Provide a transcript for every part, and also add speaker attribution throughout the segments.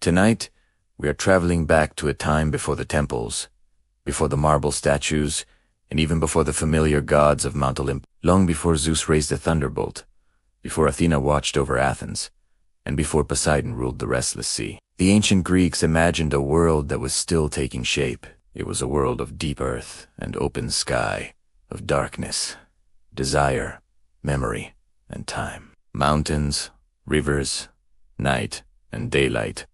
Speaker 1: Tonight, we are traveling back to a time before the temples, before the marble statues, and even before the familiar gods of Mount Olympus, long before Zeus raised a thunderbolt, before Athena watched over Athens, and before Poseidon ruled the restless sea. The ancient Greeks imagined a world that was still taking shape. It was a world of deep earth and open sky, of darkness, desire, memory, and time. Mountains, rivers, night, and daylight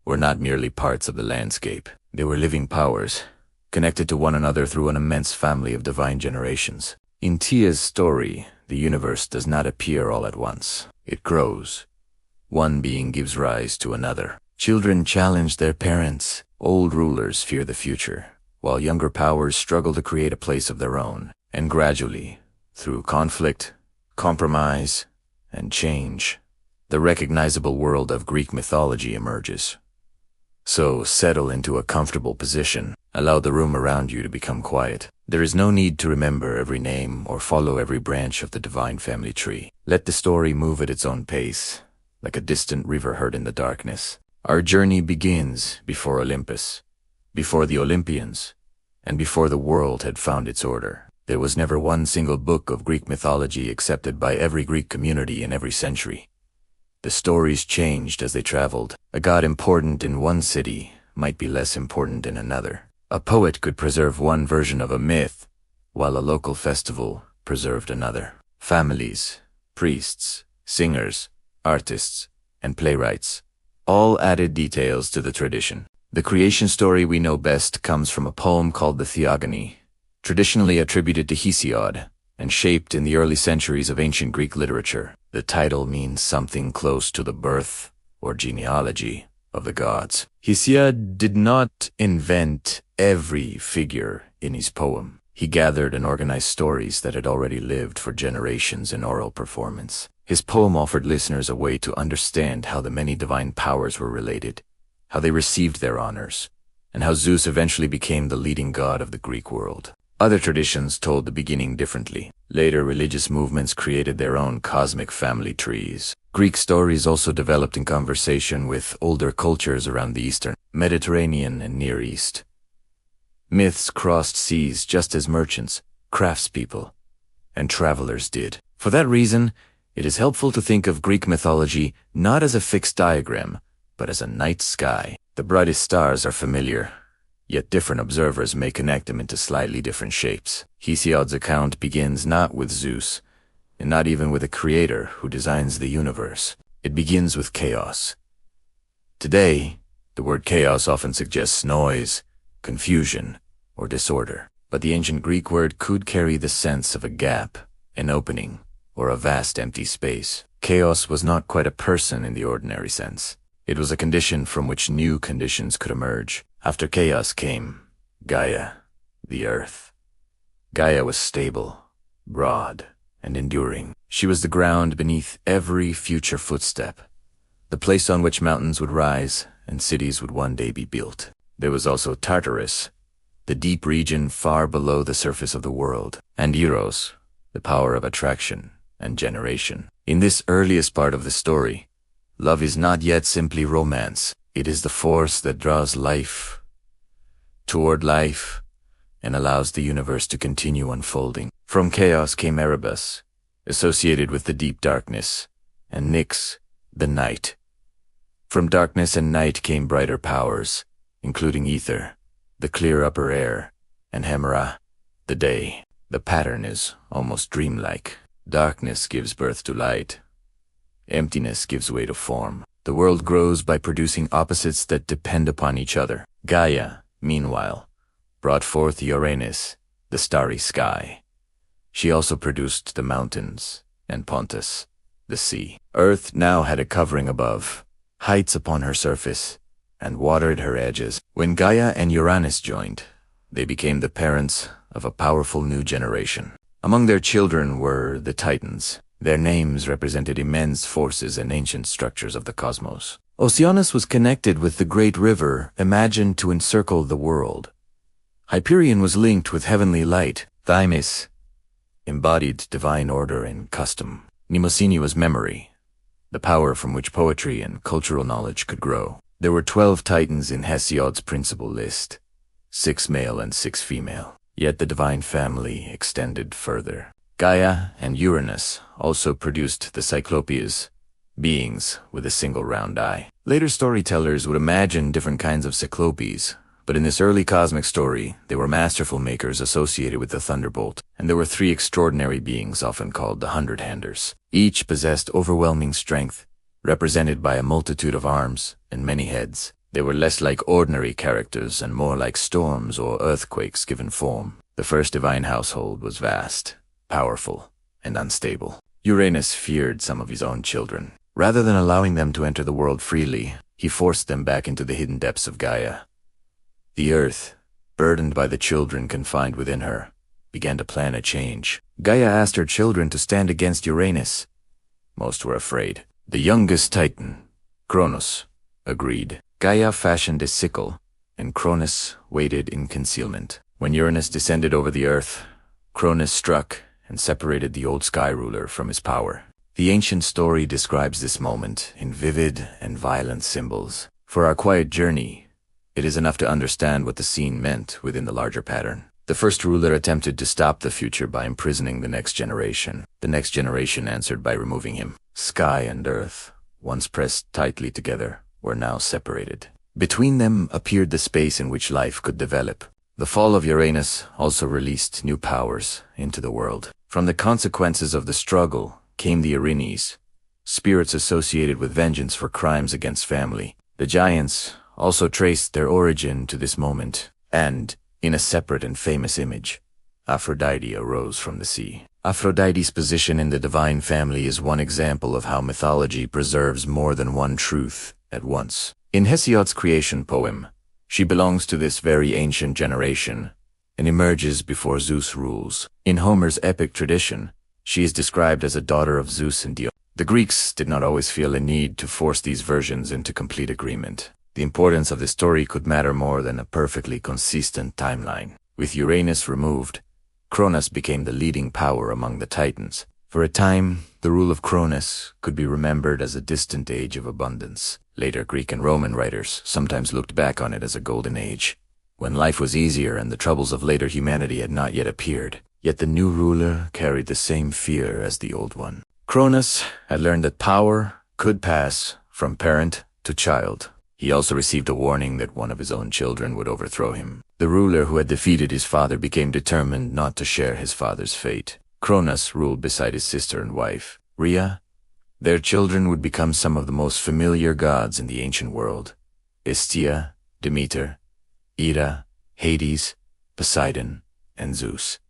Speaker 1: were not merely parts of the landscape. They were living powers, connected to one another through an immense family of divine generations. In Tia's story, the universe does not appear all at once. It grows. One being gives rise to another. Children challenge their parents. Old rulers fear the future, while younger powers struggle to create a place of their own. And gradually, through conflict, compromise, and change, the recognizable world of Greek mythology emerges. So settle into a comfortable position. Allow the room around you to become quiet. There is no need to remember every name or follow every branch of the divine family tree. Let the story move at its own pace, like a distant river heard in the darkness. Our journey begins before Olympus, before the Olympians, and before the world had found its order. There was never one single book of Greek mythology accepted by every Greek community in every century. The stories changed as they traveled. A god important in one city might be less important in another. A poet could preserve one version of a myth, while a local festival preserved another. Families, priests, singers, artists, and playwrights all added details to the tradition. The creation story we know best comes from a poem called the Theogony, traditionally attributed to Hesiod and shaped in the early centuries of ancient Greek literature. The title means something close to the birth or genealogy of the gods. Hesiod did not invent every figure in his poem. He gathered and organized stories that had already lived for generations in oral performance. His poem offered listeners a way to understand how the many divine powers were related, how they received their honors, and how Zeus eventually became the leading god of the Greek world. Other traditions told the beginning differently. Later, religious movements created their own cosmic family trees. Greek stories also developed in conversation with older cultures around the Eastern, Mediterranean, and Near East. Myths crossed seas just as merchants, craftspeople, and travelers did. For that reason, it is helpful to think of Greek mythology not as a fixed diagram, but as a night sky. The brightest stars are familiar, yet different observers may connect them into slightly different shapes. Hesiod's account begins not with Zeus, and not even with a creator who designs the universe. It begins with chaos. Today, the word chaos often suggests noise, confusion, or disorder. But the ancient Greek word could carry the sense of a gap, an opening, or a vast empty space. Chaos was not quite a person in the ordinary sense. It was a condition from which new conditions could emerge. After chaos came Gaia, the earth. Gaia was stable, broad, and enduring. She was the ground beneath every future footstep, the place on which mountains would rise and cities would one day be built. There was also Tartarus, the deep region far below the surface of the world, and Eros, the power of attraction and generation. In this earliest part of the story, love is not yet simply romance. It is the force that draws life toward life and allows the universe to continue unfolding. From chaos came Erebus, associated with the deep darkness, and Nyx, the night. From darkness and night came brighter powers, including ether, the clear upper air, and Hemera, the day. The pattern is almost dreamlike. Darkness gives birth to light. Emptiness gives way to form. The world grows by producing opposites that depend upon each other. Gaia, meanwhile, brought forth Uranus, the starry sky. She also produced the mountains and Pontus, the sea. Earth now had a covering above, heights upon her surface, and water at her edges. When Gaia and Uranus joined, they became the parents of a powerful new generation. Among their children were the Titans. Their names represented immense forces and ancient structures of the cosmos. Oceanus was connected with the great river imagined to encircle the world. Hyperion was linked with heavenly light. Thymis embodied divine order and custom. Mnemosyne was memory, the power from which poetry and cultural knowledge could grow. There were 12 titans in Hesiod's principal list, 6 male and 6 female. Yet the divine family extended further. Gaia and Uranus also produced the Cyclopes, beings with a single round eye. Later storytellers would imagine different kinds of Cyclopes, but in this early cosmic story, they were masterful makers associated with the thunderbolt, and there were 3 extraordinary beings often called the Hundred-Handers. Each possessed overwhelming strength, represented by a multitude of arms and many heads. They were less like ordinary characters and more like storms or earthquakes given form. The first divine household was vast, powerful, and unstable. Uranus feared some of his own children. Rather than allowing them to enter the world freely, he forced them back into the hidden depths of Gaia. The earth, burdened by the children confined within her, began to plan a change. Gaia asked her children to stand against Uranus. Most were afraid. The youngest titan, Kronos, agreed. Gaia fashioned a sickle, and Cronus waited in concealment. When Uranus descended over the earth, Cronus struck and separated the old sky ruler from his power. The ancient story describes this moment in vivid and violent symbols. For our quiet journey, it is enough to understand what the scene meant within the larger pattern. The first ruler attempted to stop the future by imprisoning the next generation. The next generation answered by removing him. Sky and earth, once pressed tightly together, were now separated. Between them appeared the space in which life could develop. The fall of Uranus also released new powers into the world. From the consequences of the struggle came the Erinyes, spirits associated with vengeance for crimes against family. The giants also traced their origin to this moment, and, in a separate and famous image, Aphrodite arose from the sea. Aphrodite's position in the divine family is one example of how mythology preserves more than one truth at once. In Hesiod's creation poem, she belongs to this very ancient generation and emerges before Zeus rules. In Homer's epic tradition, she is described as a daughter of Zeus and Dione. The Greeks did not always feel a need to force these versions into complete agreement. The importance of the story could matter more than a perfectly consistent timeline. With Uranus removed, Cronus became the leading power among the Titans. For a time, the rule of Cronus could be remembered as a distant age of abundance. Later Greek and Roman writers sometimes looked back on it as a golden age, when life was easier and the troubles of later humanity had not yet appeared. Yet the new ruler carried the same fear as the old one. Cronus had learned that power could pass from parent to child. He also received a warning that one of his own children would overthrow him. The ruler who had defeated his father became determined not to share his father's fate. Cronus ruled beside his sister and wife, Rhea. Their children would become some of the most familiar gods in the ancient world: Istia, Demeter, Ida, Hades, Poseidon, and Zeus.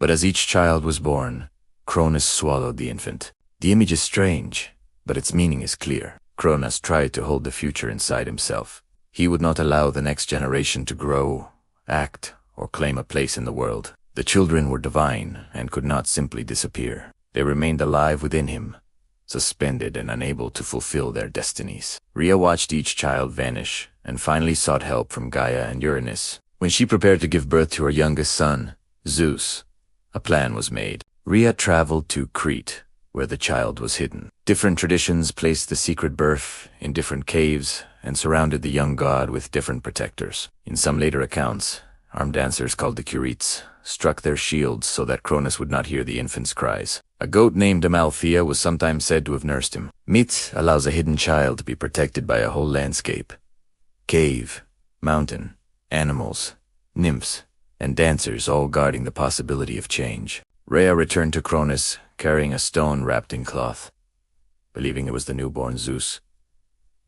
Speaker 1: But as each child was born, Cronus swallowed the infant. The image is strange, but its meaning is clear. Cronus tried to hold the future inside himself. He would not allow the next generation to grow, act, or claim a place in the world. The children were divine and could not simply disappear. They remained alive within him, suspended and unable to fulfill their destinies. Rhea watched each child vanish and finally sought help from Gaia and Uranus. When she prepared to give birth to her youngest son, Zeus, a plan was made. Rhea traveled to Crete, where the child was hidden. Different traditions placed the secret birth in different caves and surrounded the young god with different protectors. In some later accounts, armed dancers called the Curetes struck their shields so that Cronus would not hear the infant's cries. A goat named Amalthea was sometimes said to have nursed him. Myth allows a hidden child to be protected by a whole landscape: cave, mountain, animals, nymphs, and dancers, all guarding the possibility of change. Rhea returned to Cronus, carrying a stone wrapped in cloth. Believing it was the newborn Zeus,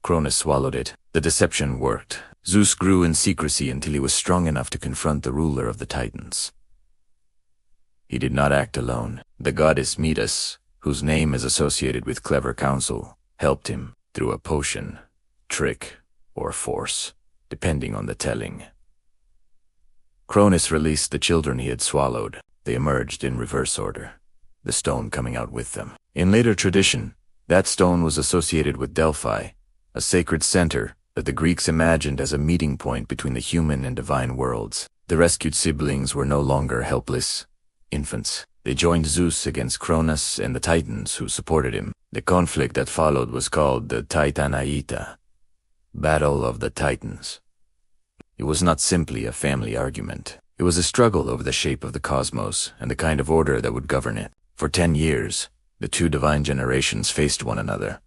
Speaker 1: Cronus swallowed it. The deception worked. Zeus grew in secrecy until he was strong enough to confront the ruler of the Titans. He did not act alone. The goddess Metis, whose name is associated with clever counsel, helped him through a potion, trick, or force, depending on the telling. Cronus released the children he had swallowed. They emerged in reverse order, the stone coming out with them. In later tradition, that stone was associated with Delphi, a sacred center that the Greeks imagined as a meeting point between the human and divine worlds. The rescued siblings were no longer helpless infants. They joined Zeus against Cronus and the Titans who supported him. The conflict that followed was called the Titanaita, Battle of the Titans. It was not simply a family argument. It was a struggle over the shape of the cosmos and the kind of order that would govern it. For 10 years, the two divine generations faced one another.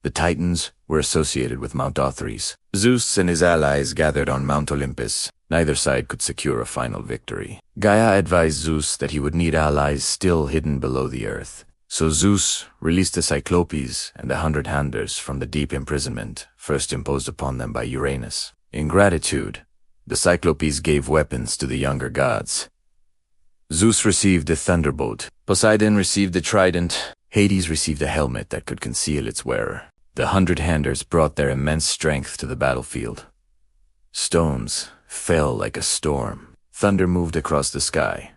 Speaker 1: The Titans were associated with Mount Othrys. Zeus and his allies gathered on Mount Olympus. Neither side could secure a final victory. Gaia advised Zeus that he would need allies still hidden below the earth. So Zeus released the Cyclopes and the 100-handers from the deep imprisonment first imposed upon them by Uranus. In gratitude, the Cyclopes gave weapons to the younger gods. Zeus received the thunderbolt, Poseidon received the trident, Hades received a helmet that could conceal its wearer. The 100-handers brought their immense strength to the battlefield. Stones fell like a storm. Thunder moved across the sky.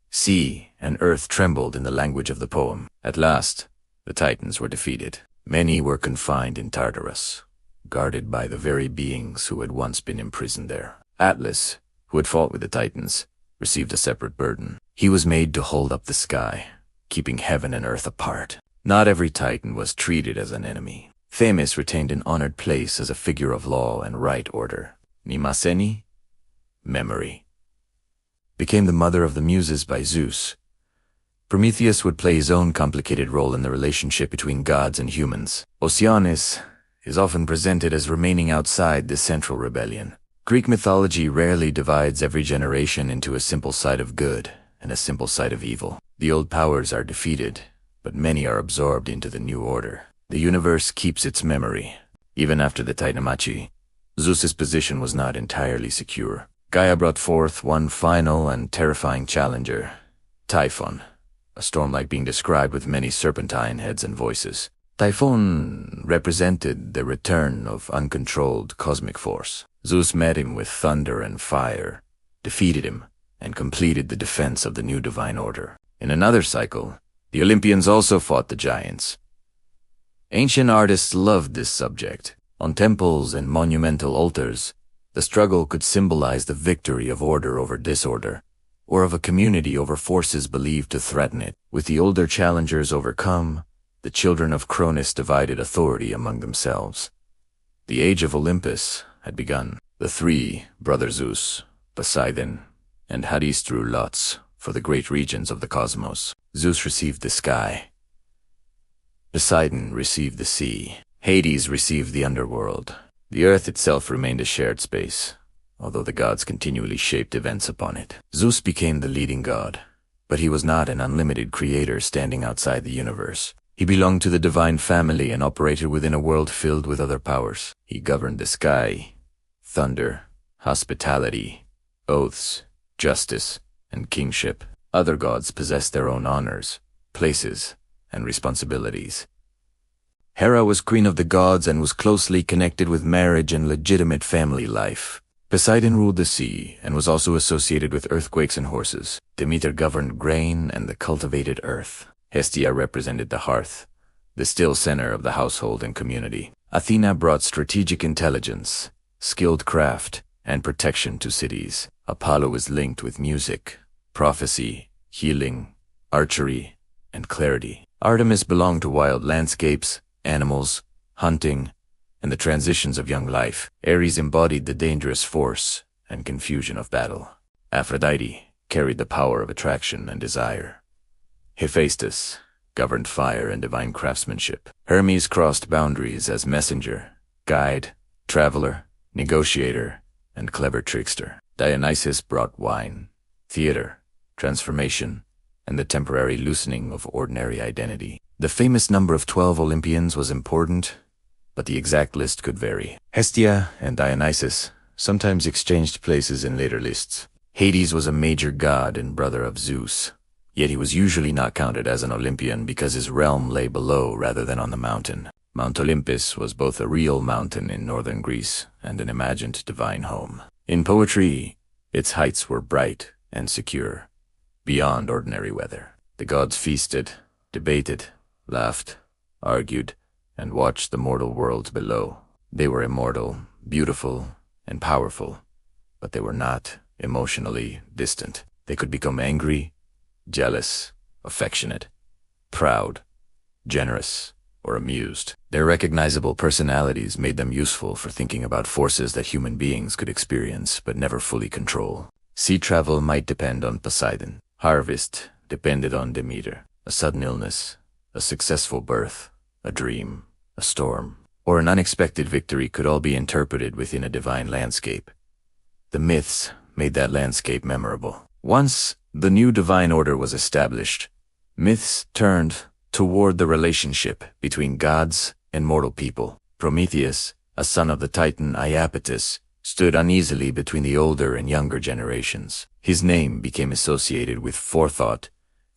Speaker 1: Sea and earth trembled in the language of the poem. At last, the Titans were defeated. Many were confined in Tartarus, guarded by the very beings who had once been imprisoned there. Atlas, who had fought with the Titans, received a separate burden. He was made to hold up the sky, keeping heaven and earth apart. Not every Titan was treated as an enemy. Themis retained an honored place as a figure of law and right order. Mnemosyne, memory, became the mother of the Muses by Zeus. Prometheus would play his own complicated role in the relationship between gods and humans. Oceanus is often presented as remaining outside the central rebellion. Greek mythology rarely divides every generation into a simple side of good and a simple side of evil. The old powers are defeated, but many are absorbed into the new order. The universe keeps its memory. Even after the Titanomachy, Zeus's position was not entirely secure. Gaia brought forth one final and terrifying challenger, Typhon, a storm like being described with many serpentine heads and voices. Typhon represented the return of uncontrolled cosmic force. Zeus met him with thunder and fire, defeated him, and completed the defense of the new divine order. In another cycle, the Olympians also fought the giants. Ancient artists loved this subject. On temples and monumental altars, the struggle could symbolize the victory of order over disorder, or of a community over forces believed to threaten it. With the older challengers overcome, the children of Cronus divided authority among themselves. The age of Olympus had begun. The three, brother Zeus, Poseidon, and Hades threw lots for the great regions of the cosmos. Zeus received the sky. Poseidon received the sea. Hades received the underworld. The earth itself remained a shared space, although the gods continually shaped events upon it. Zeus became the leading god, but he was not an unlimited creator standing outside the universe. He belonged to the divine family and operated within a world filled with other powers. He governed the sky, thunder, hospitality, oaths, justice, and kingship. Other gods possessed their own honors, places, and responsibilities. Hera was queen of the gods and was closely connected with marriage and legitimate family life. Poseidon ruled the sea and was also associated with earthquakes and horses. Demeter governed grain and the cultivated earth. Hestia represented the hearth, the still center of the household and community. Athena brought strategic intelligence, skilled craft, and protection to cities. Apollo was linked with music, prophecy, healing, archery, and clarity. Artemis belonged to wild landscapes, animals, hunting, and the transitions of young life. Ares embodied the dangerous force and confusion of battle. Aphrodite carried the power of attraction and desire. Hephaestus governed fire and divine craftsmanship. Hermes crossed boundaries as messenger, guide, traveler, negotiator, and clever trickster. Dionysus brought wine, theater, transformation, and the temporary loosening of ordinary identity. The famous number of 12 Olympians was important, but the exact list could vary. Hestia and Dionysus sometimes exchanged places in later lists. Hades was a major god and brother of Zeus, yet he was usually not counted as an Olympian because his realm lay below rather than on the mountain. Mount Olympus was both a real mountain in northern Greece and an imagined divine home. In poetry, its heights were bright and secure, beyond ordinary weather. The gods feasted, debated, laughed, argued, and watched the mortal world below. They were immortal, beautiful, and powerful, but they were not emotionally distant. They could become angry, jealous, affectionate, proud, generous, or amused. Their recognizable personalities made them useful for thinking about forces that human beings could experience but never fully control. Sea travel might depend on Poseidon. Harvest depended on Demeter. A sudden illness, a successful birth, a dream, a storm, or an unexpected victory could all be interpreted within a divine landscape. The myths made that landscape memorable. Once the new divine order was established, myths turned toward the relationship between gods and mortal people. Prometheus, a son of the Titan Iapetus, stood uneasily between the older and younger generations. His name became associated with forethought,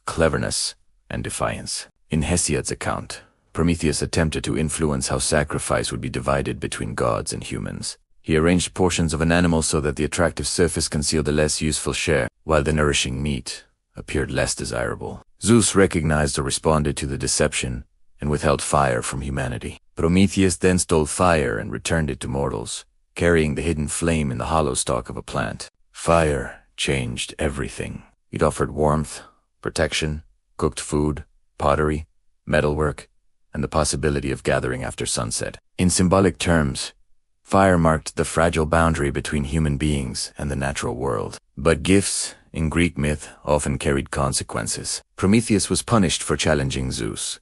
Speaker 1: cleverness, and defiance. In Hesiod's account, Prometheus attempted to influence how sacrifice would be divided between gods and humans. He arranged portions of an animal so that the attractive surface concealed the less useful share, while the nourishing meat appeared less desirable. Zeus recognized or responded to the deception and withheld fire from humanity. Prometheus then stole fire and returned it to mortals, carrying the hidden flame in the hollow stalk of a plant. Fire changed everything. It offered warmth, protection, cooked food, pottery, metalwork, and the possibility of gathering after sunset. In symbolic terms, fire marked the fragile boundary between human beings and the natural world. But gifts, in Greek myth, often carried consequences. Prometheus was punished for challenging Zeus.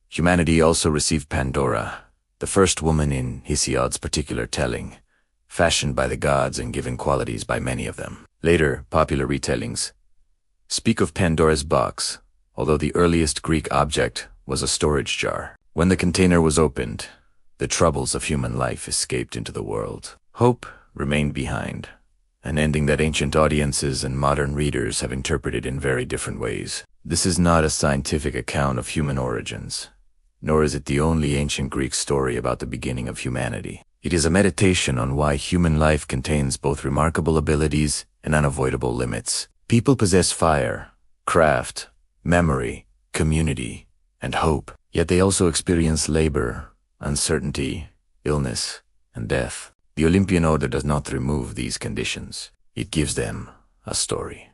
Speaker 1: Humanity also received Pandora, the first woman in Hesiod's particular telling, fashioned by the gods and given qualities by many of them. Later, popular retellings speak of Pandora's box, although the earliest Greek object was a storage jar. When the container was opened, the troubles of human life escaped into the world. Hope remained behind, an ending that ancient audiences and modern readers have interpreted in very different ways. This is not a scientific account of human origins, nor is it the only ancient Greek story about the beginning of humanity. It is a meditation on why human life contains both remarkable abilities and unavoidable limits. People possess fire, craft, memory, community, and hope, yet they also experience labor, uncertainty, illness, and death. The Olympian order does not remove these conditions. It gives them a story.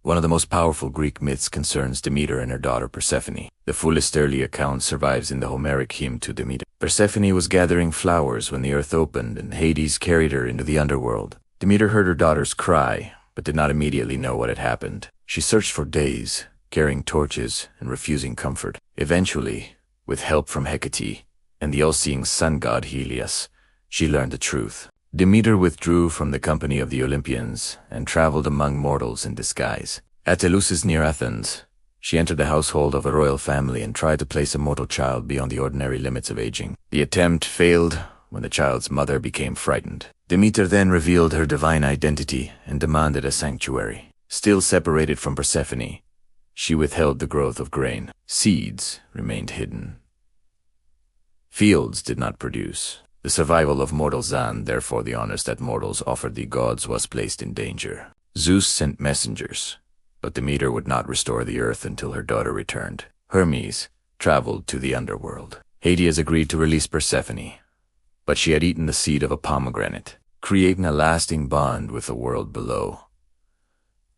Speaker 1: One of the most powerful Greek myths concerns Demeter and her daughter Persephone. The fullest early account survives in the Homeric hymn to Demeter. Persephone was gathering flowers when the earth opened and Hades carried her into the underworld. Demeter heard her daughters cry, but did not immediately know what had happened. She searched for days, carrying torches and refusing comfort. Eventually, with help from Hecate and the all-seeing sun god Helios, she learned the truth. Demeter withdrew from the company of the Olympians and traveled among mortals in disguise. At Eleusis near Athens, she entered the household of a royal family and tried to place a mortal child beyond the ordinary limits of aging. The attempt failed when the child's mother became frightened. Demeter then revealed her divine identity and demanded a sanctuary. Still separated from Persephone, she withheld the growth of grain. Seeds remained hidden. Fields did not produce. The survival of mortals and therefore the honors that mortals offered the gods was placed in danger. Zeus sent messengers, but Demeter would not restore the earth until her daughter returned. Hermes traveled to the underworld. Hades agreed to release Persephone, but she had eaten the seed of a pomegranate, creating a lasting bond with the world below.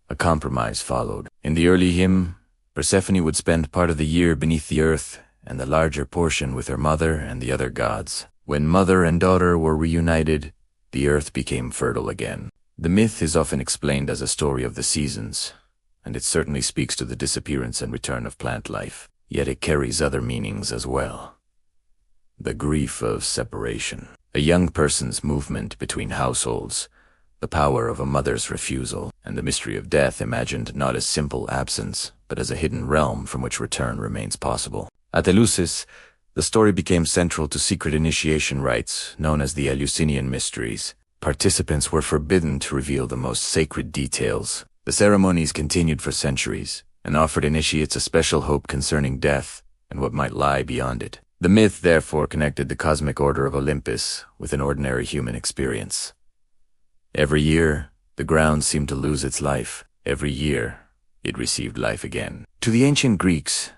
Speaker 1: A compromise followed. In the early hymn, Persephone would spend part of the year beneath the earth and the larger portion with her mother and the other gods. When mother and daughter were reunited, the earth became fertile again. The myth is often explained as a story of the seasons, and it certainly speaks to the disappearance and return of plant life. Yet it carries other meanings as well. The grief of separation, a young person's movement between households, the power of a mother's refusal, and the mystery of death imagined not as simple absence, but as a hidden realm from which return remains possible. At Eleusis, the story became central to secret initiation rites known as the Eleusinian Mysteries. Participants were forbidden to reveal the most sacred details. The ceremonies continued for centuries and offered initiates a special hope concerning death and what might lie beyond it. The myth therefore connected the cosmic order of Olympus with an ordinary human experience. Every year, the ground seemed to lose its life. Every year, it received life again. To the ancient Greeks,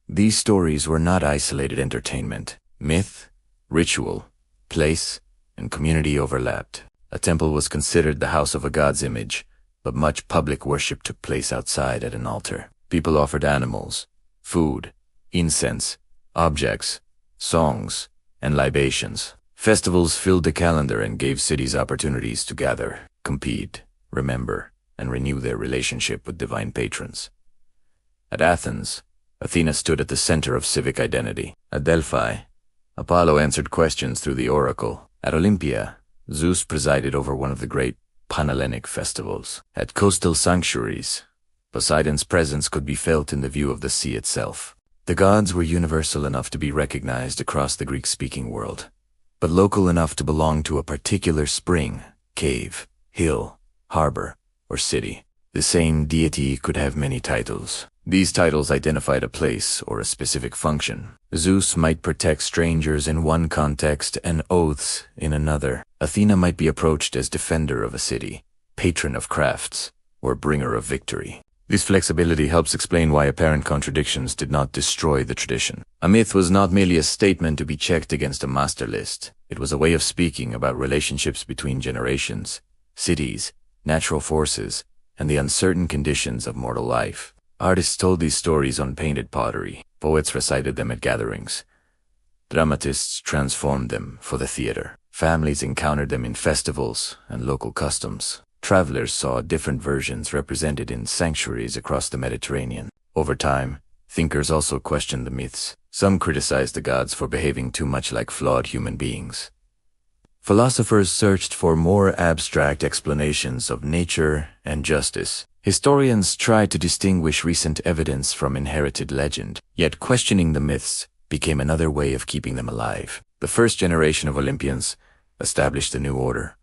Speaker 1: these stories were not isolated entertainment. Myth, ritual, place, and community overlapped. A temple was considered the house of a god's image, but much public worship took place outside at an altar. People offered animals, food, incense, objects, songs, and libations. Festivals filled the calendar and gave cities opportunities to gather, compete, remember, and renew their relationship with divine patrons. At Athens, Athena stood at the center of civic identity. At Delphi, Apollo answered questions through the oracle. At Olympia, Zeus presided over one of the great Panhellenic festivals. At coastal sanctuaries, Poseidon's presence could be felt in the view of the sea itself. The gods were universal enough to be recognized across the Greek-speaking world, but local enough to belong to a particular spring, cave, hill, harbor, or city. The same deity could have many titles. These titles identified a place or a specific function. Zeus might protect strangers in one context and oaths in another. Athena might be approached as defender of a city, patron of crafts, or bringer of victory. This flexibility helps explain why apparent contradictions did not destroy the tradition. A myth was not merely a statement to be checked against a master list. It was a way of speaking about relationships between generations, cities, natural forces, and the uncertain conditions of mortal life. Artists told these stories on painted pottery. Poets recited them at gatherings. Dramatists transformed them for the theater. Families encountered them in festivals and local customs. Travelers saw different versions represented in sanctuaries across the Mediterranean. Over time, thinkers also questioned the myths. Some criticized the gods for behaving too much like flawed human beings. Philosophers searched for more abstract explanations of nature and justice. Historians tried to distinguish recent evidence from inherited legend, yet questioning the myths became another way of keeping them alive. The first generation of Olympians established a new order,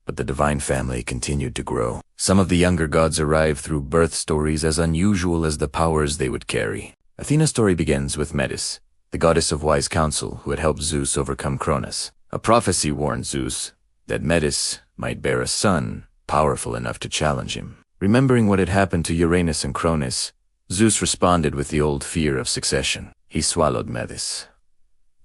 Speaker 1: but the divine family continued to grow. Some of the younger gods arrived through birth stories as unusual as the powers they would carry. Athena's story begins with Metis, the goddess of wise counsel who had helped Zeus overcome Cronus. A prophecy warned Zeus that Metis might bear a son powerful enough to challenge him. Remembering what had happened to Uranus and Cronus, Zeus responded with the old fear of succession. He swallowed Metis,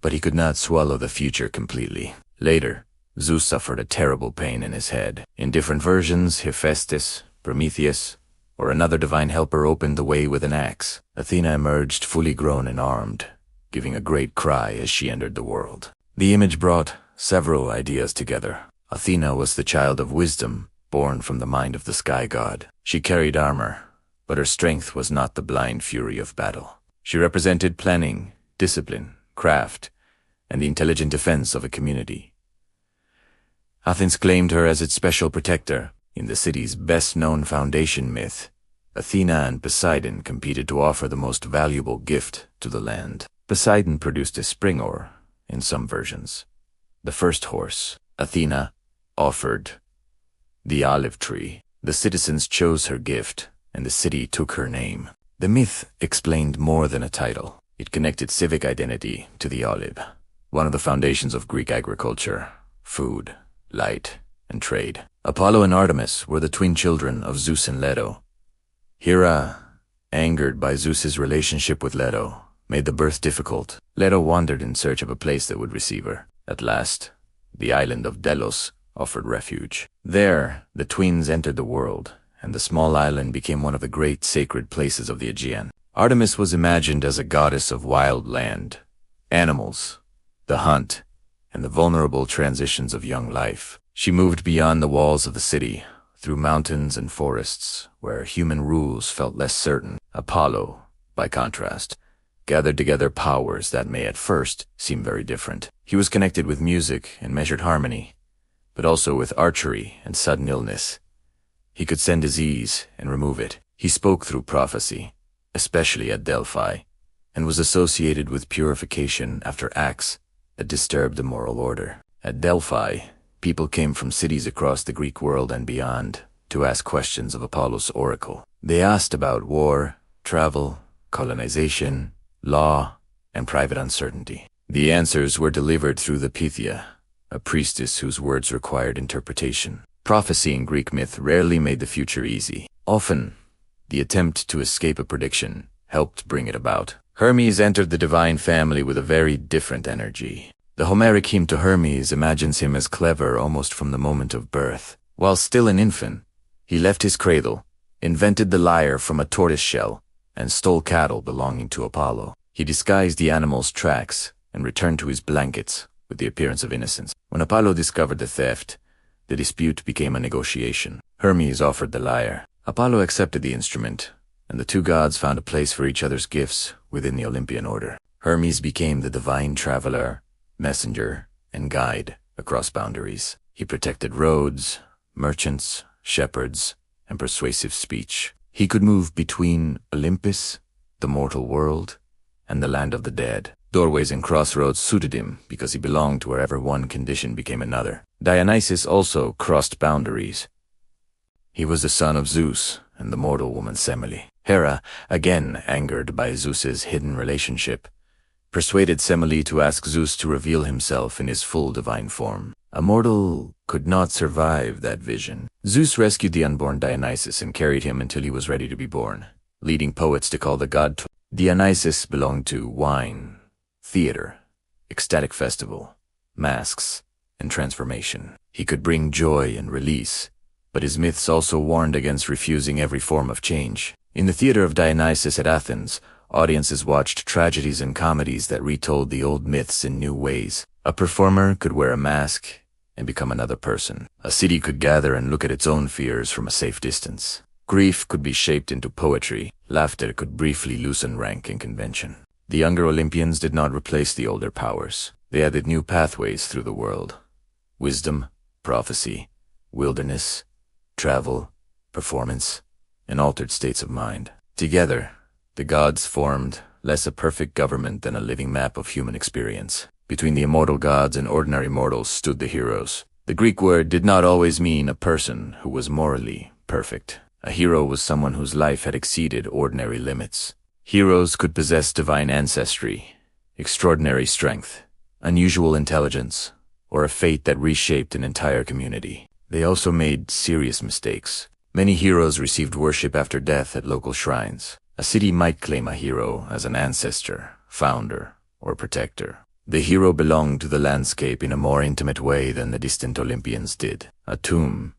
Speaker 1: but he could not swallow the future completely. Later, Zeus suffered a terrible pain in his head. In different versions, Hephaestus, Prometheus, or another divine helper opened the way with an axe. Athena emerged fully grown and armed, giving a great cry as she entered the world. The image brought several ideas together. Athena was the child of wisdom, born from the mind of the sky god. She carried armor, but her strength was not the blind fury of battle. She represented planning, discipline, craft, and the intelligent defense of a community. Athens claimed her as its special protector. In the city's best-known foundation myth, Athena and Poseidon competed to offer the most valuable gift to the land. Poseidon produced a spring ore, in some versions. The first horse, Athena, offered the olive tree. The citizens chose her gift, and the city took her name. The myth explained more than a title. It connected civic identity to the olive, one of the foundations of Greek agriculture, food, light, and trade. Apollo and Artemis were the twin children of Zeus and Leto. Hera, angered by Zeus's relationship with Leto, made the birth difficult. Leto wandered in search of a place that would receive her. At last, the island of Delos offered refuge. There, the twins entered the world, and the small island became one of the great sacred places of the Aegean. Artemis was imagined as a goddess of wild land, animals, the hunt, and the vulnerable transitions of young life. She moved beyond the walls of the city, through mountains and forests, where human rules felt less certain. Apollo, by contrast, gathered together powers that may at first seem very different. He was connected with music and measured harmony, but also with archery and sudden illness. He could send disease and remove it. He spoke through prophecy, especially at Delphi, and was associated with purification after acts that disturbed the moral order. At Delphi, people came from cities across the Greek world and beyond to ask questions of Apollo's oracle. They asked about war, travel, colonization, law, and private uncertainty. The answers were delivered through the Pythia, a priestess whose words required interpretation. Prophecy in Greek myth rarely made the future easy. Often, the attempt to escape a prediction helped bring it about. Hermes entered the divine family with a very different energy. The Homeric hymn to Hermes imagines him as clever almost from the moment of birth. While still an infant, he left his cradle, invented the lyre from a tortoise shell, and stole cattle belonging to Apollo. He disguised the animals' tracks and returned to his blankets with the appearance of innocence. When Apollo discovered the theft, the dispute became a negotiation. Hermes offered the lyre. Apollo accepted the instrument, and the two gods found a place for each other's gifts within the Olympian order. Hermes became the divine traveler, messenger, and guide across boundaries. He protected roads, merchants, shepherds, and persuasive speech. He could move between Olympus, the mortal world, and the land of the dead. Doorways and crossroads suited him because he belonged to wherever one condition became another. Dionysus also crossed boundaries. He was the son of Zeus and the mortal woman Semele. Hera, again angered by Zeus's hidden relationship, persuaded Semele to ask Zeus to reveal himself in his full divine form. A mortal could not survive that vision. Zeus rescued the unborn Dionysus and carried him until he was ready to be born, leading poets to call the god Dionysus belonged to wine, theater, ecstatic festival, masks, and transformation. He could bring joy and release, but his myths also warned against refusing every form of change. In the theater of Dionysus at Athens, audiences watched tragedies and comedies that retold the old myths in new ways. A performer could wear a mask and become another person. A city could gather and look at its own fears from a safe distance. Grief could be shaped into poetry. Laughter could briefly loosen rank and convention. The younger Olympians did not replace the older powers. They added new pathways through the world. Wisdom, prophecy, wilderness, travel, performance, and altered states of mind. Together, the gods formed less a perfect government than a living map of human experience. Between the immortal gods and ordinary mortals stood the heroes. The Greek word did not always mean a person who was morally perfect. A hero was someone whose life had exceeded ordinary limits. Heroes could possess divine ancestry, extraordinary strength, unusual intelligence, or a fate that reshaped an entire community. They also made serious mistakes. Many heroes received worship after death at local shrines. A city might claim a hero as an ancestor, founder, or protector. The hero belonged to the landscape in a more intimate way than the distant Olympians did. A tomb,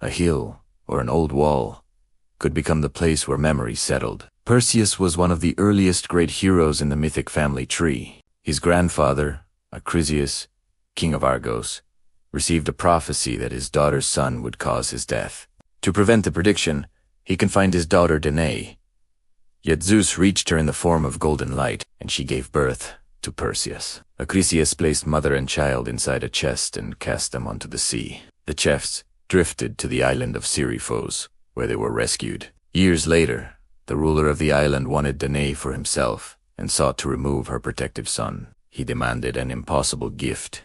Speaker 1: a hill, or an old wall could become the place where memory settled. Perseus was one of the earliest great heroes in the mythic family tree. His grandfather, Acrisius, king of Argos, received a prophecy that his daughter's son would cause his death. To prevent the prediction, he confined his daughter Danae. Yet Zeus reached her in the form of golden light, and she gave birth to Perseus. Acrisius placed mother and child inside a chest and cast them onto the sea. The chests drifted to the island of Seriphos, where they were rescued. Years later, the ruler of the island wanted Danae for himself and sought to remove her protective son. He demanded an impossible gift: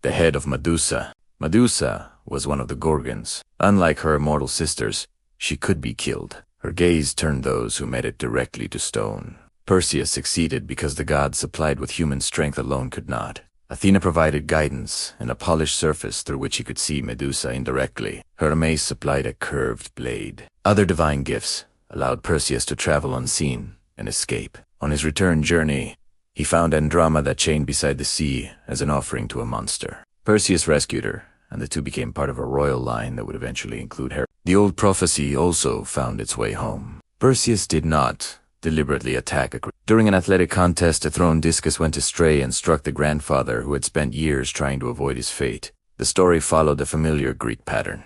Speaker 1: the head of Medusa. Medusa was one of the Gorgons. Unlike her immortal sisters, she could be killed. Her gaze turned those who met it directly to stone. Perseus succeeded because the gods supplied what human strength alone could not. Athena provided guidance and a polished surface through which he could see Medusa indirectly. Hermes supplied a curved blade. Other divine gifts allowed Perseus to travel unseen and escape. On his return journey, he found Andromeda chained beside the sea as an offering to a monster. Perseus rescued her, and the two became part of a royal line that would eventually include her. The old prophecy also found its way home. Perseus did not deliberately attack During an athletic contest, a thrown discus went astray and struck the grandfather who had spent years trying to avoid his fate. The story followed a familiar Greek pattern.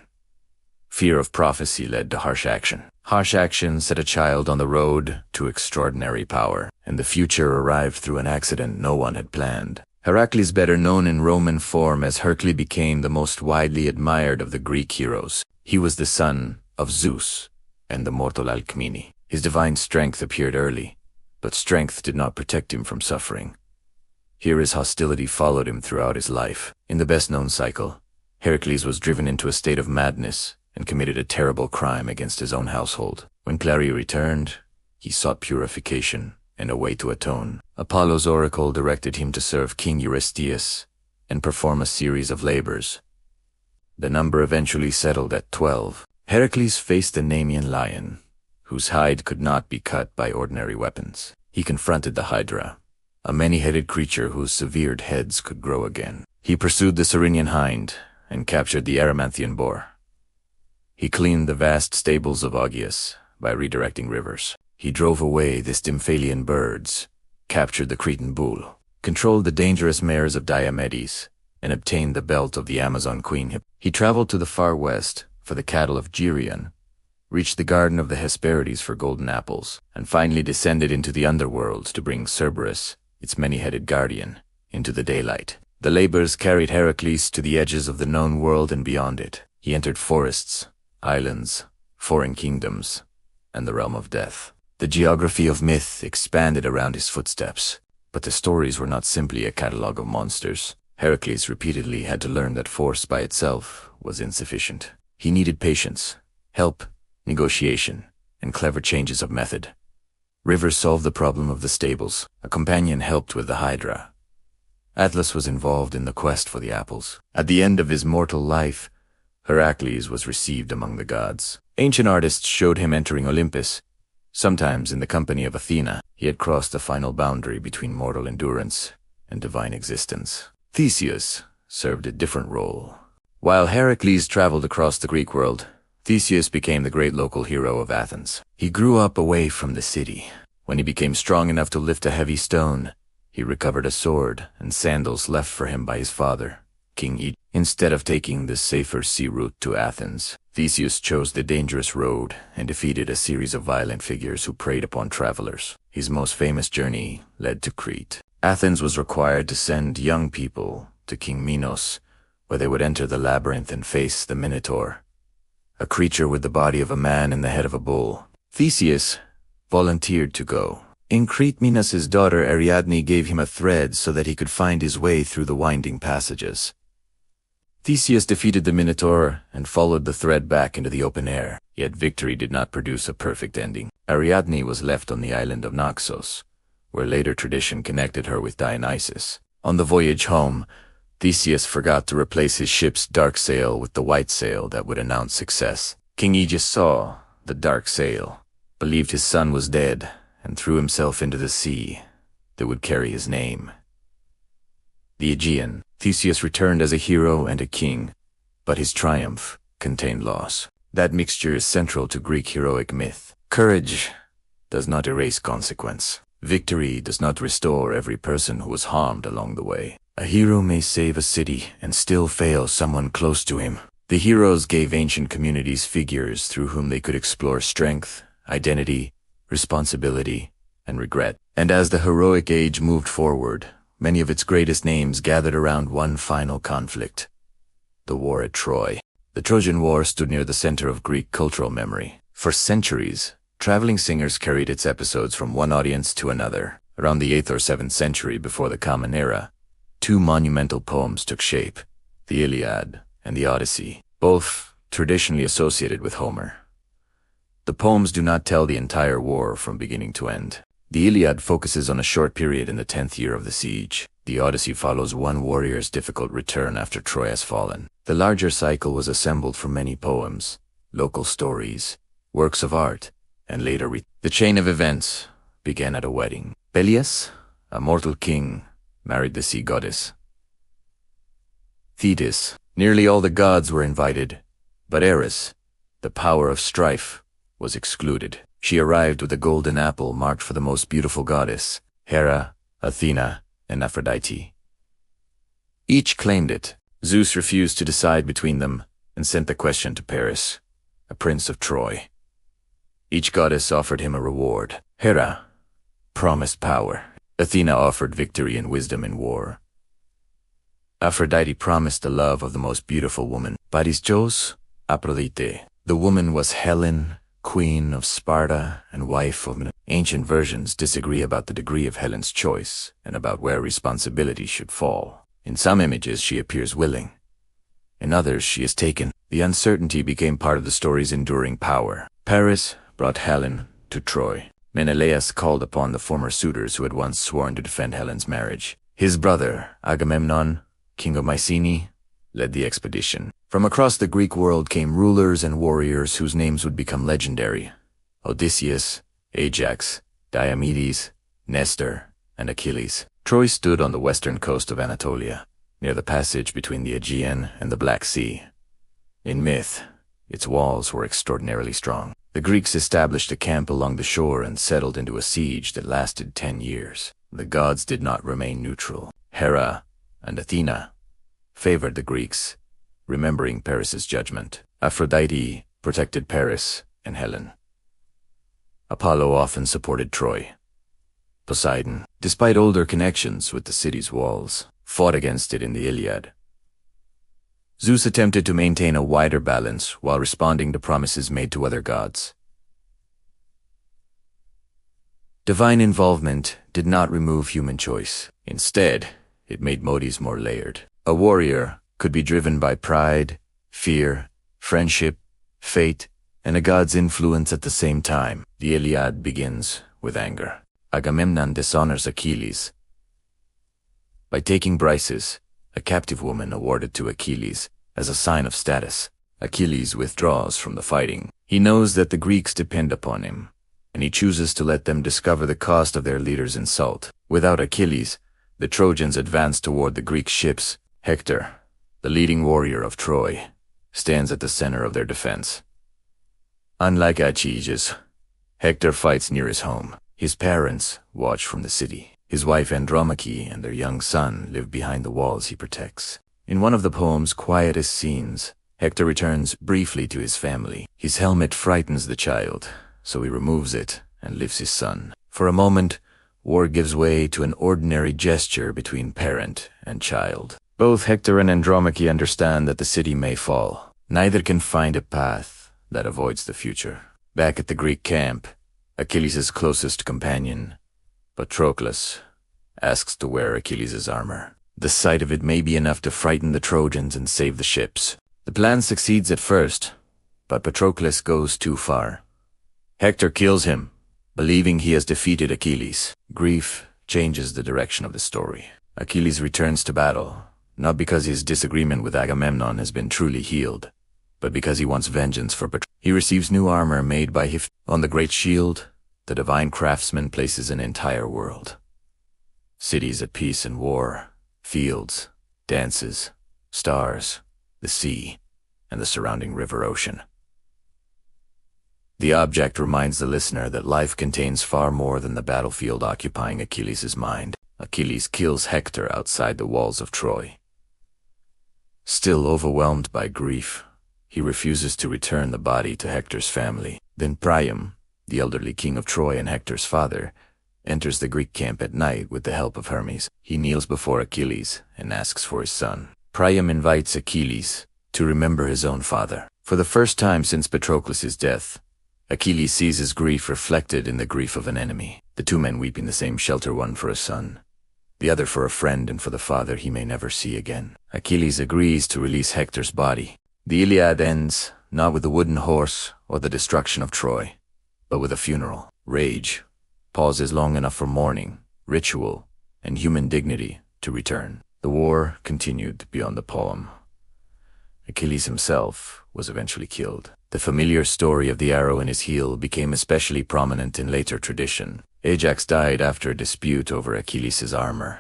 Speaker 1: Fear of prophecy led to harsh action. Harsh action set a child on the road to extraordinary power, and the future arrived through an accident no one had planned. Heracles, better known in Roman form as Hercules, became the most widely admired of the Greek heroes. He was the son of Zeus and the mortal Alcmene. His divine strength appeared early, but strength did not protect him from suffering. Here his hostility followed him throughout his life. In the best-known cycle, Heracles was driven into a state of madness and committed a terrible crime against his own household. When Clary returned, he sought purification and a way to atone. Apollo's oracle directed him to serve King Eurystheus and perform a series of labors. The number eventually settled at 12. Heracles faced the Nemean lion, whose hide could not be cut by ordinary weapons. He confronted the Hydra, a many-headed creature whose severed heads could grow again. He pursued the Ceryneian hind and captured the Erymanthian boar. He cleaned the vast stables of Augeas by redirecting rivers. He drove away the Stymphalian birds captured the Cretan bull, controlled the dangerous mares of Diomedes, and obtained the belt of the Amazon queen. He traveled to the far west for the cattle of Geryon, reached the garden of the Hesperides for golden apples, and finally descended into the underworld to bring Cerberus, its many-headed guardian, into the daylight. The labors carried Heracles to the edges of the known world and beyond it. He entered forests, islands, foreign kingdoms, and the realm of death. The geography of myth expanded around his footsteps, but the stories were not simply a catalogue of monsters. Heracles repeatedly had to learn that force by itself was insufficient. He needed patience, help, negotiation, and clever changes of method. Rivers solved the problem of the stables. A companion helped with the Hydra. Atlas was involved in the quest for the apples. At the end of his mortal life, Heracles was received among the gods. Ancient artists showed him entering Olympus. Sometimes in the company of Athena, he had crossed the final boundary between mortal endurance and divine existence. Theseus served a different role. While Heracles traveled across the Greek world, Theseus became the great local hero of Athens. He grew up away from the city. When he became strong enough to lift a heavy stone, he recovered a sword and sandals left for him by his father, King Aegeus. Instead of taking the safer sea route to Athens, Theseus chose the dangerous road and defeated a series of violent figures who preyed upon travelers. His most famous journey led to Crete. Athens was required to send young people to King Minos, where they would enter the labyrinth and face the Minotaur, a creature with the body of a man and the head of a bull. Theseus volunteered to go. In Crete, Minos' daughter Ariadne gave him a thread so that he could find his way through the winding passages. Theseus defeated the Minotaur and followed the thread back into the open air, yet victory did not produce a perfect ending. Ariadne was left on the island of Naxos, where later tradition connected her with Dionysus. On the voyage home, Theseus forgot to replace his ship's dark sail with the white sail that would announce success. King Aegeus saw the dark sail, believed his son was dead, and threw himself into the sea that would carry his name. The Aegean. Theseus returned as a hero and a king, but his triumph contained loss. That mixture is central to Greek heroic myth. Courage does not erase consequence. Victory does not restore every person who was harmed along the way. A hero may save a city and still fail someone close to him. The heroes gave ancient communities figures through whom they could explore strength, identity, responsibility, and regret. And as the heroic age moved forward, many of its greatest names gathered around one final conflict: the war at Troy. The Trojan War stood near the center of Greek cultural memory. For centuries, traveling singers carried its episodes from one audience to another. Around the 8th or 7th century before the Common Era, two monumental poems took shape: the Iliad and the Odyssey, both traditionally associated with Homer. The poems do not tell the entire war from beginning to end. The Iliad focuses on a short period in the 10th year of the siege. The Odyssey follows one warrior's difficult return after Troy has fallen. The larger cycle was assembled from many poems, local stories, works of art, and later the chain of events began at a wedding. Peleus, a mortal king, married the sea goddess Thetis. Nearly all the gods were invited, but Eris, the power of strife, was excluded. She arrived with a golden apple marked for the most beautiful goddess, Hera, Athena, and Aphrodite. Each claimed it. Zeus refused to decide between them and sent the question to Paris, a prince of Troy. Each goddess offered him a reward. Hera promised power. Athena offered victory and wisdom in war. Aphrodite promised the love of the most beautiful woman, Paristos Aphrodite. The woman was Helen, queen of Sparta and wife of Minos. Ancient versions disagree about the degree of Helen's choice and about where responsibility should fall. In some images she appears willing. In others she is taken. The uncertainty became part of the story's enduring power. Paris brought Helen to Troy. Menelaus called upon the former suitors who had once sworn to defend Helen's marriage. His brother, Agamemnon, king of Mycenae, led the expedition. From across the Greek world came rulers and warriors whose names would become legendary: Odysseus, Ajax, Diomedes, Nestor, and Achilles. Troy stood on the western coast of Anatolia, near the passage between the Aegean and the Black Sea. In myth, its walls were extraordinarily strong. The Greeks established a camp along the shore and settled into a siege that lasted 10 years. the gods did not remain neutral. Hera and Athena favored the Greeks, remembering Paris's judgment. Aphrodite protected Paris and Helen. Apollo often supported Troy. Poseidon, despite older connections with the city's walls, fought against it in the Iliad. Zeus attempted to maintain a wider balance while responding to promises made to other gods. Divine involvement did not remove human choice. Instead, it made motives more layered. A warrior could be driven by pride, fear, friendship, fate, and a god's influence at the same time. The Iliad begins with anger. Agamemnon dishonors Achilles by taking Briseis, a captive woman awarded to Achilles, as a sign of status. Achilles withdraws from the fighting. He knows that the Greeks depend upon him, and he chooses to let them discover the cost of their leader's insult. Without Achilles, the Trojans advance toward the Greek ships. Hector, the leading warrior of Troy, stands at the center of their defense. Unlike Achilles, Hector fights near his home. His parents watch from the city. His wife Andromache and their young son live behind the walls he protects. In one of the poem's quietest scenes, Hector returns briefly to his family. His helmet frightens the child, so he removes it and lifts his son. For a moment, war gives way to an ordinary gesture between parent and child. Both Hector and Andromache understand that the city may fall. Neither can find a path that avoids the future. Back at the Greek camp, Achilles' closest companion, Patroclus, asks to wear Achilles' armor. The sight of it may be enough to frighten the Trojans and save the ships. The plan succeeds at first, but Patroclus goes too far. Hector kills him, believing he has defeated Achilles. Grief changes the direction of the story. Achilles returns to battle, not because his disagreement with Agamemnon has been truly healed, but because he wants vengeance for Patroclus. He receives new armor made by Hephaestus. On the great shield, the divine craftsman places an entire world. Cities at peace and war, fields, dances, stars, the sea, and the surrounding river ocean. The object reminds the listener that life contains far more than the battlefield occupying Achilles' mind. Achilles kills Hector outside the walls of Troy. Still overwhelmed by grief, he refuses to return the body to Hector's family. Then Priam, the elderly king of Troy and Hector's father, enters the Greek camp at night with the help of Hermes. He kneels before Achilles and asks for his son. Priam invites Achilles to remember his own father. For the first time since Patroclus' death, Achilles sees his grief reflected in the grief of an enemy. The two men weep in the same shelter, one for a son, the other for a friend and for the father he may never see again. Achilles agrees to release Hector's body. The Iliad ends not with the wooden horse or the destruction of Troy, but with a funeral. Rage pauses long enough for mourning, ritual, and human dignity to return. The war continued beyond the poem. Achilles himself was eventually killed. The familiar story of the arrow in his heel became especially prominent in later tradition. Ajax died after a dispute over Achilles' armor.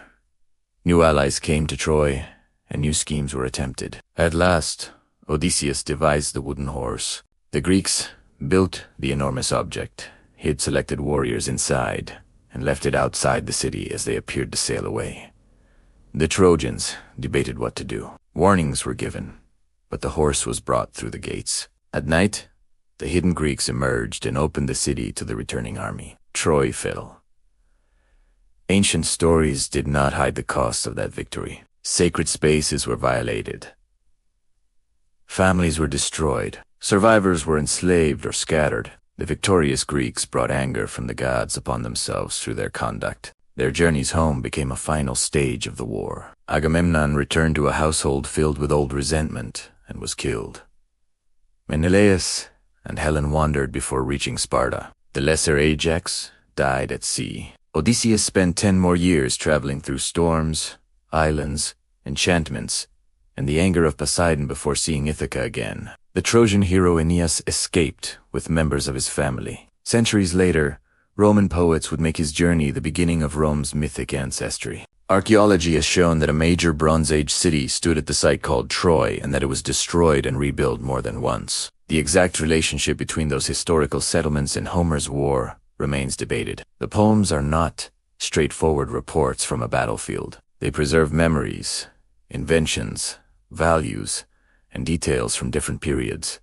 Speaker 1: New allies came to Troy, and new schemes were attempted. At last, Odysseus devised the wooden horse. The Greeks built the enormous object, hid selected warriors inside, and left it outside the city as they appeared to sail away. The Trojans debated what to do. Warnings were given, but the horse was brought through the gates. At night, the hidden Greeks emerged and opened the city to the returning army. Troy fell. Ancient stories did not hide the cost of that victory. Sacred spaces were violated. Families were destroyed. Survivors were enslaved or scattered. The victorious Greeks brought anger from the gods upon themselves through their conduct. Their journeys home became a final stage of the war. Agamemnon returned to a household filled with old resentment and was killed. Menelaus and Helen wandered before reaching Sparta. The lesser Ajax died at sea. Odysseus spent 10 more years traveling through storms, islands, enchantments, and the anger of Poseidon before seeing Ithaca again. The Trojan hero Aeneas escaped with members of his family. Centuries later, Roman poets would make his journey the beginning of Rome's mythic ancestry. Archaeology has shown that a major Bronze Age city stood at the site called Troy and that it was destroyed and rebuilt more than once. The exact relationship between those historical settlements and Homer's war remains debated. The poems are not straightforward reports from a battlefield. They preserve memories, inventions, values, and details from different periods,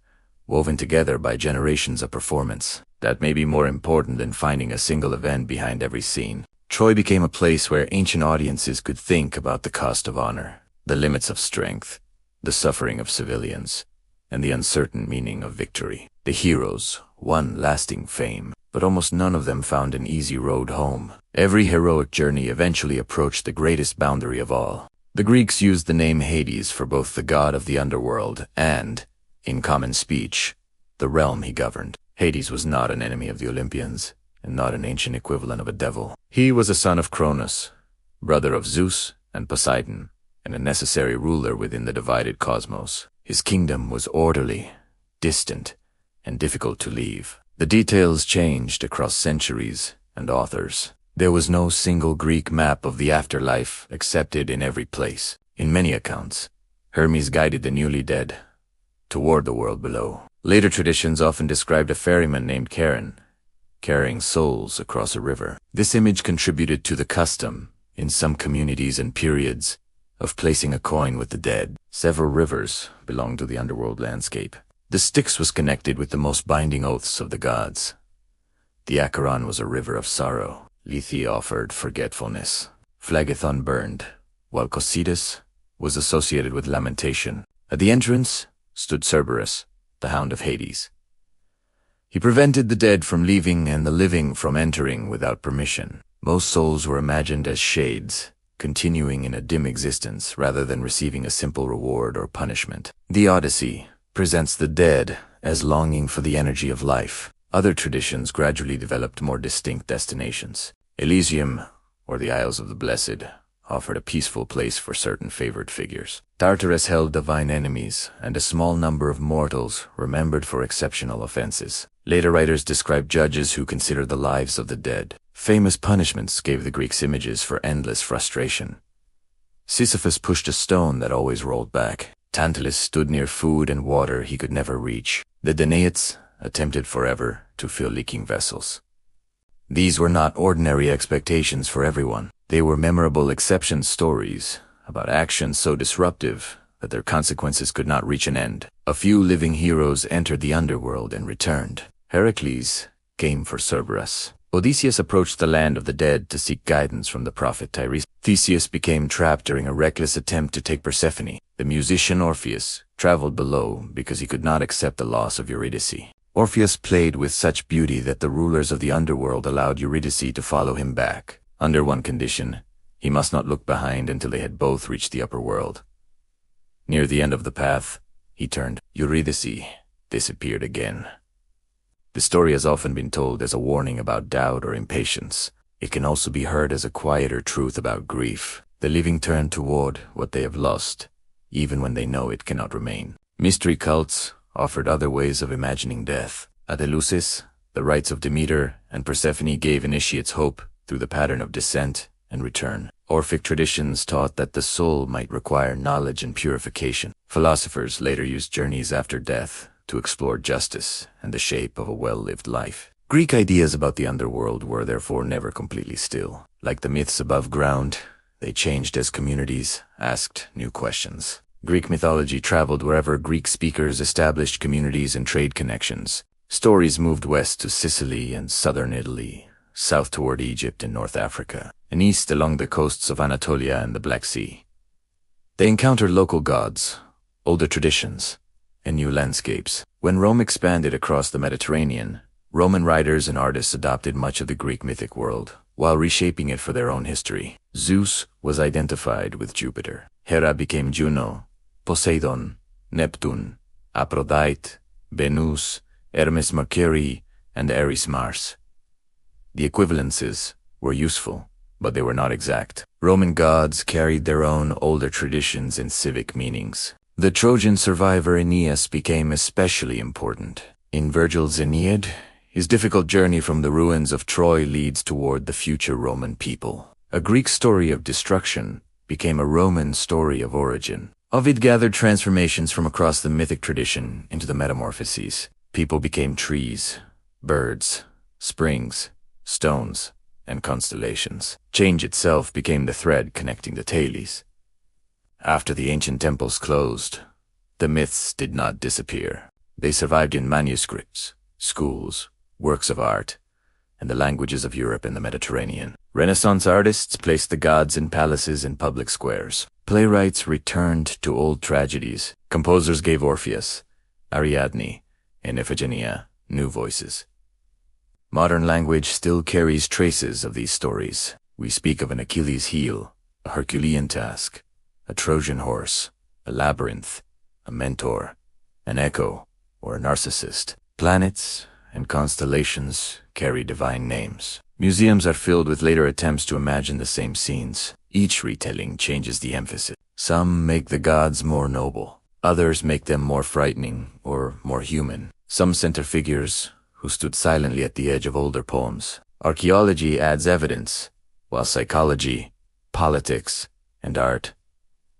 Speaker 1: woven together by generations of performance. That may be more important than finding a single event behind every scene. Troy became a place where ancient audiences could think about the cost of honor, the limits of strength, the suffering of civilians, and the uncertain meaning of victory. The heroes won lasting fame, but almost none of them found an easy road home. Every heroic journey eventually approached the greatest boundary of all. The Greeks used the name Hades for both the god of the underworld and, in common speech, the realm he governed. Hades was not an enemy of the Olympians, and not an ancient equivalent of a devil. He was a son of Cronus, brother of Zeus and Poseidon, and a necessary ruler within the divided cosmos. His kingdom was orderly, distant, and difficult to leave. The details changed across centuries and authors. There was no single Greek map of the afterlife accepted in every place. In many accounts, Hermes guided the newly dead toward the world below. Later traditions often described a ferryman named Charon, carrying souls across a river. This image contributed to the custom, in some communities and periods, of placing a coin with the dead. Several rivers belonged to the underworld landscape. The Styx was connected with the most binding oaths of the gods. The Acheron was a river of sorrow. Lethe offered forgetfulness. Phlegethon burned, while Cocytus was associated with lamentation. At the entrance stood Cerberus, the hound of Hades. He prevented the dead from leaving and the living from entering without permission. Most souls were imagined as shades, continuing in a dim existence rather than receiving a simple reward or punishment. The Odyssey presents the dead as longing for the energy of life. Other traditions gradually developed more distinct destinations. Elysium, or the Isles of the Blessed, offered a peaceful place for certain favored figures. Tartarus held divine enemies, and a small number of mortals remembered for exceptional offenses. Later writers described judges who considered the lives of the dead. Famous punishments gave the Greeks images for endless frustration. Sisyphus pushed a stone that always rolled back. Tantalus stood near food and water he could never reach. The Danaids attempted forever to fill leaking vessels. These were not ordinary expectations for everyone. They were memorable exception stories about actions so disruptive that their consequences could not reach an end. A few living heroes entered the underworld and returned. Heracles came for Cerberus. Odysseus approached the land of the dead to seek guidance from the prophet Tiresias. Theseus became trapped during a reckless attempt to take Persephone. The musician Orpheus traveled below because he could not accept the loss of Eurydice. Orpheus played with such beauty that the rulers of the underworld allowed Eurydice to follow him back. Under one condition, he must not look behind until they had both reached the upper world. Near the end of the path, he turned. Eurydice disappeared again. The story has often been told as a warning about doubt or impatience. It can also be heard as a quieter truth about grief. The living turn toward what they have lost, even when they know it cannot remain. Mystery cults offered other ways of imagining death. At Eleusis, the rites of Demeter and Persephone gave initiates hope through the pattern of descent and return. Orphic traditions taught that the soul might require knowledge and purification. Philosophers later used journeys after death to explore justice and the shape of a well-lived life. Greek ideas about the underworld were therefore never completely still. Like the myths above ground, they changed as communities asked new questions. Greek mythology traveled wherever Greek speakers established communities and trade connections. Stories moved west to Sicily and southern Italy, south toward Egypt and North Africa, and east along the coasts of Anatolia and the Black Sea. They encountered local gods, older traditions, and new landscapes. When Rome expanded across the Mediterranean, Roman writers and artists adopted much of the Greek mythic world, while reshaping it for their own history. Zeus was identified with Jupiter. Hera became Juno, Poseidon, Neptune, Aphrodite, Venus, Hermes Mercury, and Ares Mars. The equivalences were useful, but they were not exact. Roman gods carried their own older traditions and civic meanings. The Trojan survivor Aeneas became especially important. In Virgil's Aeneid, his difficult journey from the ruins of Troy leads toward the future Roman people. A Greek story of destruction became a Roman story of origin. Ovid gathered transformations from across the mythic tradition into the metamorphoses. People became trees, birds, springs, stones, and constellations. Change itself became the thread connecting the tales. After the ancient temples closed, the myths did not disappear. They survived in manuscripts, schools, works of art, and the languages of Europe and the Mediterranean. Renaissance artists placed the gods in palaces and public squares. Playwrights returned to old tragedies. Composers gave Orpheus, Ariadne, and Iphigenia new voices. Modern language still carries traces of these stories. We speak of an Achilles' heel, a Herculean task, a Trojan horse, a labyrinth, a mentor, an echo, or a narcissist. Planets and constellations carry divine names. Museums are filled with later attempts to imagine the same scenes. Each retelling changes the emphasis. Some make the gods more noble. Others make them more frightening or more human. Some center figures who stood silently at the edge of older poems. Archaeology adds evidence, while psychology, politics, and art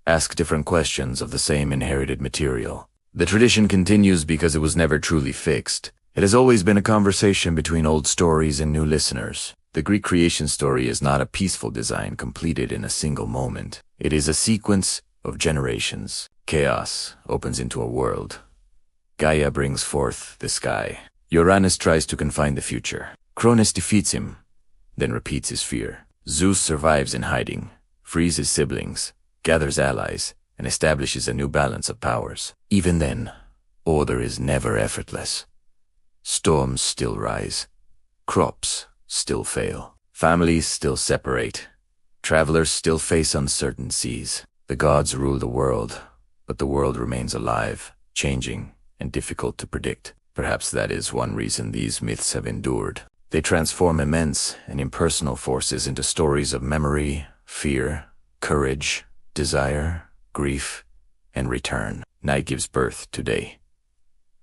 Speaker 1: ask different questions of the same inherited material. The tradition continues because it was never truly fixed. It has always been a conversation between old stories and new listeners. The Greek creation story is not a peaceful design completed in a single moment. It is a sequence of generations. Chaos opens into a world. Gaia brings forth the sky. Uranus tries to confine the future. Cronus defeats him, then repeats his fear. Zeus survives in hiding, frees his siblings, gathers allies, and establishes a new balance of powers. Even then, order is never effortless. Storms still rise. Crops still fail. Families still separate. Travelers still face uncertain seas. The gods rule the world, but the world remains alive, changing, and difficult to predict. Perhaps that is one reason these myths have endured. They transform immense and impersonal forces into stories of memory, fear, courage, desire, grief, and return. Night gives birth to day.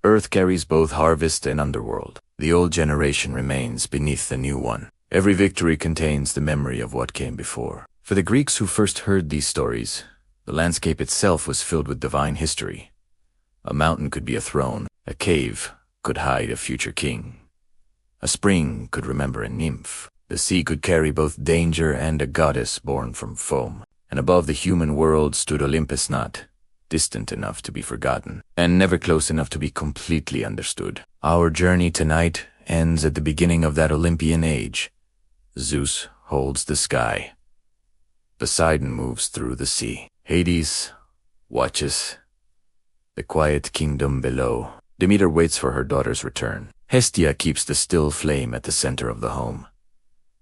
Speaker 1: Earth carries both harvest and underworld. The old generation remains beneath the new one. Every victory contains the memory of what came before. For the Greeks who first heard these stories, the landscape itself was filled with divine history. A mountain could be a throne. A cave could hide a future king. A spring could remember a nymph. The sea could carry both danger and a goddess born from foam. And above the human world stood Olympus, not distant enough to be forgotten, and never close enough to be completely understood. Our journey tonight ends at the beginning of that Olympian age. Zeus holds the sky. Poseidon moves through the sea. Hades watches the quiet kingdom below. Demeter waits for her daughter's return. Hestia keeps the still flame at the center of the home.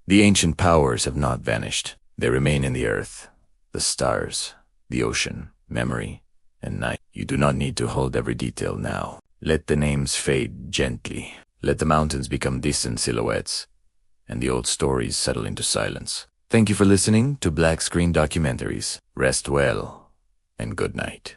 Speaker 1: The ancient powers have not vanished. They remain in the earth, the stars, the ocean, memory, and night. You do not need to hold every detail now. Let the names fade gently. Let the mountains become distant silhouettes, and the old stories settle into silence. Thank you for listening to Black Screen Documentaries. Rest well, and good night.